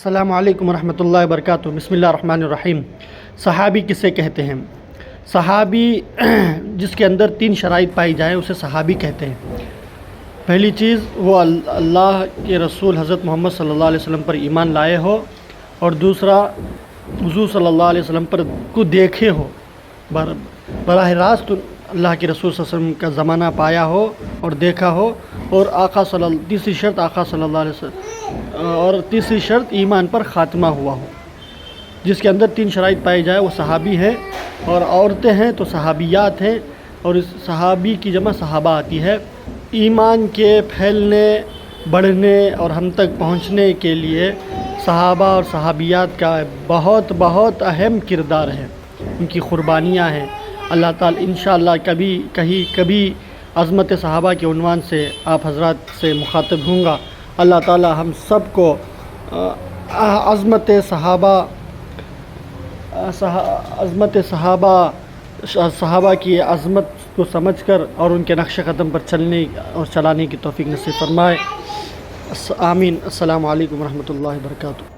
السلام علیکم ورحمۃ اللہ وبرکاتہ۔ بسم اللہ الرحمن الرحیم۔ صحابی کسے کہتے ہیں؟ صحابی جس کے اندر 3 شرائط پائی جائیں اسے صحابی کہتے ہیں۔ پہلی چیز وہ اللہ کے رسول حضرت محمد صلی اللہ علیہ وسلم پر ایمان لائے ہو، اور دوسرا حضور صلی اللہ علیہ وسلم پر کو دیکھے ہو، براہ راست اللہ کے رسول صلی اللہ علیہ وسلم کا زمانہ پایا ہو اور دیکھا ہو، اور تیسری شرط آقا صلی اللہ علیہ وسلم، اور تیسری شرط ایمان پر خاتمہ ہوا ہو۔ جس کے اندر 3 شرائط پائی جائے وہ صحابی ہے، اور عورتیں ہیں تو صحابیات ہیں، اور اس صحابی کی جمع صحابہ آتی ہے۔ ایمان کے پھیلنے، بڑھنے اور ہم تک پہنچنے کے لیے صحابہ اور صحابیات کا بہت بہت اہم کردار ہے، ان کی قربانیاں ہیں۔ اللہ تعالیٰ انشاءاللہ کبھی عظمت صحابہ کے عنوان سے آپ حضرات سے مخاطب ہوں گا۔ اللہ تعالیٰ ہم سب کو عظمت صحابہ کی عظمت کو سمجھ کر اور ان کے نقش قدم پر چلنے اور چلانے کی توفیق نصیب فرمائے۔ آمین۔ السلام علیکم ورحمۃ اللہ وبرکاتہ۔